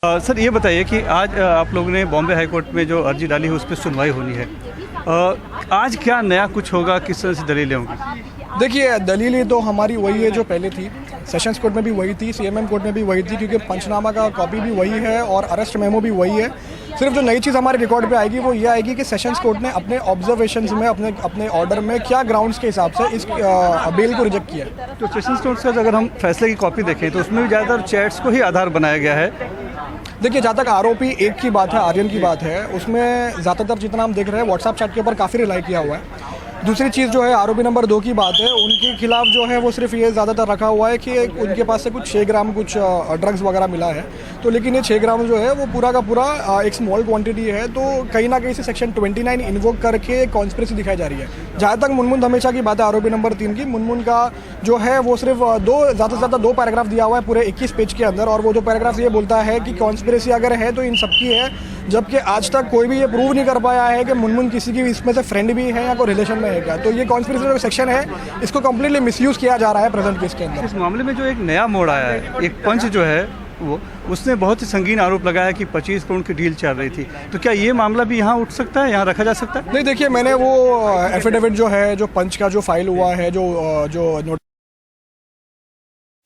Sir ये बताइए कि आज आप लोगों ने बॉम्बे हाई कोर्ट में जो अर्जी डाली है उस पर सुनवाई होनी है। आज क्या नया कुछ होगा, किस तरह से दलीलें होंगी? देखिए, दलीलें तो हमारी वही है जो पहले थी। सेशंस कोर्ट में भी वही थी, सीएमएम कोर्ट में भी वही थी, क्योंकि पंचनामा का कॉपी भी वही है और अरेस्ट मेमो भी वही है। सिर्फ जो नई चीज़ हमारे रिकॉर्ड पे आएगी वो ये आएगी कि सेशंस कोर्ट ने अपने ऑब्जर्वेशंस में अपने ऑर्डर में क्या ग्राउंड्स के हिसाब से इस बेल को रिजेक्ट किया है। तो सेशंस कोर्ट का अगर हम फैसले की कॉपी देखें तो उसमें भी ज़्यादातर चैट्स को ही आधार बनाया गया है। देखिए, जहाँ तक आरोपी एक की बात है, आर्यन की बात है, उसमें ज़्यादातर जितना हम देख रहे हैं व्हाट्सएप चैट के ऊपर काफ़ी रिलाई किया हुआ है। दूसरी चीज़ जो है आरोपी नंबर 2 की बात है, उनके खिलाफ जो है वो सिर्फ ये ज़्यादातर रखा हुआ है कि उनके पास से कुछ 6 ग्राम कुछ ड्रग्स वगैरह मिला है। तो लेकिन ये 6 ग्राम जो है वो पूरा का पूरा एक स्मॉल क्वांटिटी है। तो कहीं ना कहीं से सेक्शन 29 इन्वोक करके कॉन्स्पिरेसी दिखाई जा रही है। जहाँ तक मुनमुन धमेचा की बात है आरोपी नंबर 3 की, मुनमुन का जो है वो सिर्फ ज़्यादा से ज़्यादा 2 पैराग्राफ दिया हुआ है पूरे 21 पेज के अंदर, और वो 2 पैराग्राफ ये बोलता है कि कॉन्स्पिरेसी अगर है तो इन सबकी है, जबकि आज तक कोई भी ये प्रूव नहीं कर पाया है कि मुनमुन किसी की इसमें से फ्रेंड भी है या कोई रिलेशन में है क्या। तो ये कॉन्स्पिरेसी जो सेक्शन है इसको कम्प्लीटली मिसयूज़ किया जा रहा है प्रेजेंट केस के अंदर। इस मामले में जो एक नया मोड़ आया है, एक पंच जो है उसने बहुत ही संगीन आरोप लगाया कि 25 करोड़ की डील चल रही थी। तो क्या ये मामला भी यहाँ उठ सकता है, यहाँ रखा जा सकता है? नहीं, देखिए, मैंने वो एफिडेविट जो है जो पंच का जो फाइल हुआ है जो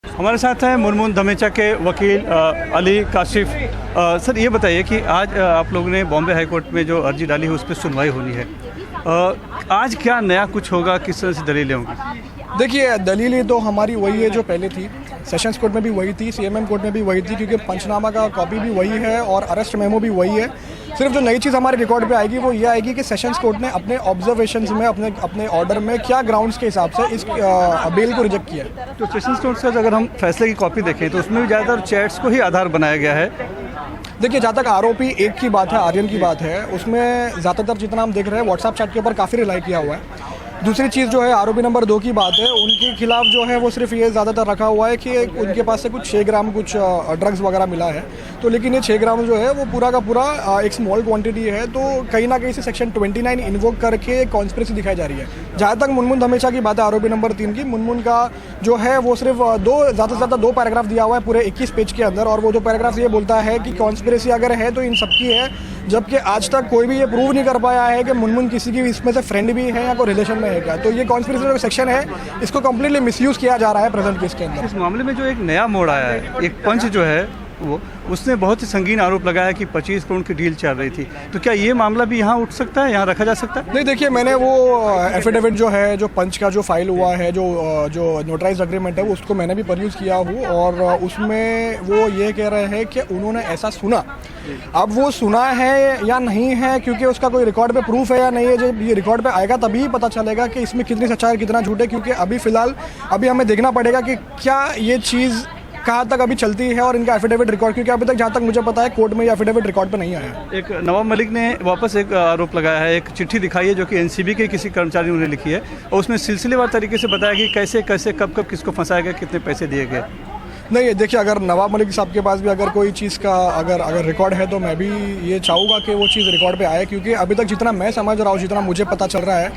हमारे साथ हैं मुनमुन धमेचा के वकील अली काशिफ। सर ये बताइए कि आज आप लोगों ने बॉम्बे हाई कोर्ट में जो अर्जी डाली है उस पर सुनवाई होनी है। आज क्या नया कुछ होगा, किस तरह से दलीलें होंगी? देखिए, दलीलें तो हमारी वही है जो पहले थी। सेशंस कोर्ट में भी वही थी, सीएमएम कोर्ट में भी वही थी, क्योंकि पंचनामा का कॉपी भी वही है और अरेस्ट मेमो भी वही है। सिर्फ जो नई चीज़ हमारे रिकॉर्ड पे आएगी वो ये आएगी कि सेशंस कोर्ट ने अपने ऑब्जर्वेशंस में अपने ऑर्डर में क्या ग्राउंड्स के हिसाब से इस बेल को रिजेक्ट किया है। तो सेशंस कोर्ट का अगर हम फैसले की कॉपी देखें तो उसमें भी ज़्यादातर चैट्स को ही आधार बनाया गया है। देखिए, जहाँ तक आरोपी एक की बात है, आर्यन की बात है, उसमें ज़्यादातर जितना हम देख रहे हैं व्हाट्सएप चैट के ऊपर काफ़ी रिलाई किया हुआ है। दूसरी चीज़ जो है आरोपी नंबर 2 की बात है, उनके खिलाफ जो है वो सिर्फ ये ज़्यादातर रखा हुआ है कि उनके पास से कुछ 6 ग्राम कुछ ड्रग्स वगैरह मिला है। तो लेकिन ये 6 ग्राम जो है वो पूरा का पूरा एक स्मॉल क्वांटिटी है। तो कहीं ना कहीं से सेक्शन 29 इन्वोक करके कॉन्स्पिरेसी दिखाई जा रही है। जहाँ तक मुनमुन धमेचा की बात है आरोपी नंबर 3 की, मुनमुन का जो है वो सिर्फ ज़्यादा से ज़्यादा 2 पैराग्राफ दिया हुआ है पूरे 21 पेज के अंदर, और वो 2 पैराग्राफ ये बोलता है कि कॉन्स्पिरेसी अगर है तो इन सबकी है, जबकि आज तक कोई भी ये प्रूव नहीं कर पाया है कि मुनमुन किसी की इसमें से फ्रेंड भी है या कोई रिलेशन में है क्या। तो ये कॉन्स्पिरेसी जो सेक्शन है इसको कम्प्लीटली मिसयूज़ किया जा रहा है प्रेजेंट केस के अंदर। इस मामले में जो एक नया मोड़ आया है, एक पंच जो है उसने बहुत ही संगीन आरोप लगाया कि 25 करोड़ की डील चल रही थी। तो क्या ये मामला भी यहाँ उठ सकता है, यहाँ रखा जा सकता है? नहीं, देखिए, मैंने वो एफिडेविट जो है जो पंच का जो फाइल हुआ है जो नोटराइज्ड एग्रीमेंट है उसको मैंने भी परयूज़ किया हूँ, और उसमें वो ये कह रहे हैं कि उन्होंने ऐसा सुना। अब वो सुना है या नहीं है, क्योंकि उसका कोई रिकॉर्ड पे प्रूफ है या नहीं है, जब ये रिकॉर्ड पे आएगा तभी पता चलेगा कि इसमें कितनी सच्चाई और कितना झूठ है। क्योंकि अभी फ़िलहाल हमें देखना पड़ेगा कि क्या ये चीज़ कहाँ तक अभी चलती है और इनका एफिडेविट रिकॉर्ड, क्योंकि अभी तक जहाँ तक मुझे पता है कोर्ट में ये एफिडेविट रिकॉर्ड पे नहीं आया। एक नवाब मलिक ने वापस एक आरोप लगाया है, एक चिट्ठी दिखाई है जो कि एनसीबी के किसी कर्मचारी ने लिखी है, और उसमें सिलसिलेवार तरीके से बताया कि कैसे कैसे कब कब किसको फंसाया गया, कितने पैसे दिए गए। नहीं, देखिए, अगर नवाब मलिक साहब के पास भी अगर कोई चीज़ का अगर रिकॉर्ड है तो मैं भी ये चाहूँगा कि वो चीज़ रिकॉर्ड पे आए, क्योंकि अभी तक जितना मैं समझ रहा हूँ, जितना मुझे पता चल रहा है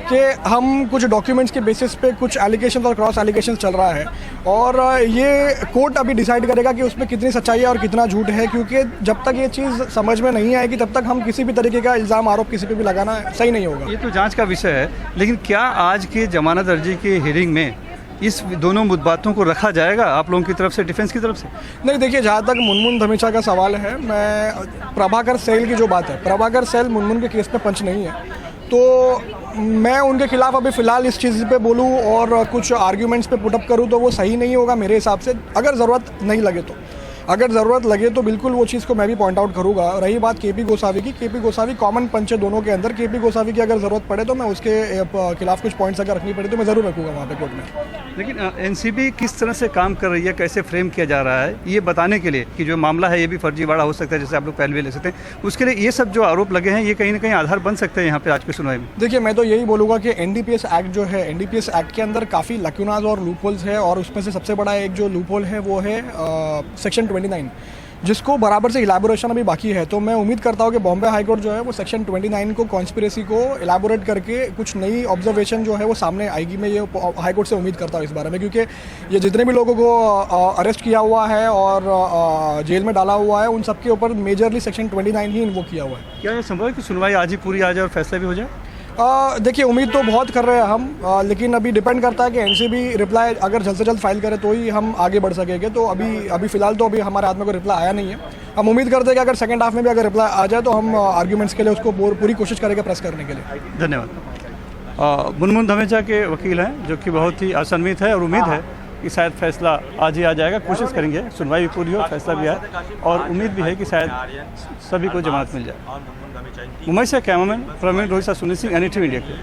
कि हम कुछ डॉक्यूमेंट्स के बेसिस पे कुछ एलिगेशंस और क्रॉस एलिगेशंस चल रहा है, और ये कोर्ट अभी डिसाइड करेगा कि उसमें कितनी सच्चाई है और कितना झूठ है। क्योंकि जब तक ये चीज़ समझ में नहीं आएगी तब तक हम किसी भी तरीके का इल्ज़ाम आरोप किसी पे भी लगाना सही नहीं होगा। ये तो जाँच का विषय है, लेकिन क्या आज की जमानत अर्जी की हियरिंग में इस दोनों बातों को रखा जाएगा आप लोगों की तरफ से, डिफेंस की तरफ से? नहीं, देखिए, जहाँ तक मुनमुन धमेचा का सवाल है, मैं प्रभाकर सैल की जो बात है, प्रभाकर सैल मुनमुन के केस में पंच नहीं है, तो मैं उनके खिलाफ अभी फ़िलहाल इस चीज़ पे बोलूँ और कुछ आर्ग्यूमेंट्स पे पुटअप करूँ तो वो सही नहीं होगा मेरे हिसाब से। अगर ज़रूरत नहीं लगे तो, अगर ज़रूरत लगे तो बिल्कुल वो चीज़ को मैं भी पॉइंट आउट करूँगा। रही बात केपी गोसावी की, केपी गोसावी कॉमन पंच है दोनों के अंदर। केपी गोसावी की अगर ज़रूरत पड़े तो मैं उसके खिलाफ कुछ पॉइंट्स अगर रखनी पड़े तो मैं ज़रूर रखूँगा वहाँ पे कोर्ट में। लेकिन एनसीबी किस तरह से काम कर रही है, कैसे फ्रेम किया जा रहा है, ये बताने के लिए कि जो मामला है ये भी फर्जीवाड़ा हो सकता है, जैसे आप लोग पहले भी ले सकते हैं, उसके लिए ये सब जो आरोप लगे हैं ये कहीं ना कहीं आधार बन सकते हैं यहाँ पे आज की सुनवाई में। देखिए, मैं तो यही बोलूँगा कि एनडीपीएस एक्ट जो है, एनडीपीएस एक्ट के अंदर काफ़ी लक्यूनाज और लूपहोल्स है, और उसमें से सबसे बड़ा एक जो लूपहोल है वो है सेक्शन 29, जिसको बराबर से इलेबोरेशन अभी बाकी है। तो मैं उम्मीद करता हूँ कि बॉम्बे हाई कोर्ट जो है वो सेक्शन 29 को कॉन्स्पिरेसी को इलेबोरेट करके कुछ नई ऑब्जर्वेशन जो है वो सामने आएगी। मैं ये हाई कोर्ट से उम्मीद करता हूँ इस बारे में, क्योंकि ये जितने भी लोगों को अरेस्ट किया हुआ है और जेल में डाला हुआ है उन सबके ऊपर मेजरली सेक्शन 29 ही इन्वोक किया हुआ है। क्या ये संभव है कि सुनवाई आज ही पूरी आ जाए और फैसला भी हो जाए? देखिए, उम्मीद तो बहुत कर रहे हैं हम, लेकिन अभी डिपेंड करता है कि एनसीबी रिप्लाई अगर जल्द से जल्द फाइल करे तो ही हम आगे बढ़ सकेंगे। तो अभी फ़िलहाल तो अभी हमारे हाथ में कोई रिप्लाई आया नहीं है। हम उम्मीद करते हैं कि अगर सेकंड हाफ में भी अगर रिप्लाई आ जाए तो हम आर्ग्यूमेंट्स के लिए उसको पूरी कोशिश करेंगे प्रेस करने के लिए। धन्यवाद। मुनमुन धमेचा के वकील हैं जो कि बहुत ही आशान्वित है और उम्मीद है कि शायद फैसला आज ही आ जाएगा। कोशिश करेंगे सुनवाई भी पूरी हो, फैसला भी आए और उम्मीद भी है कि शायद सभी को जमानत मिल जाए। मुंबई से cameraman Praveen Rohit Sunil Singh, NDTV India के।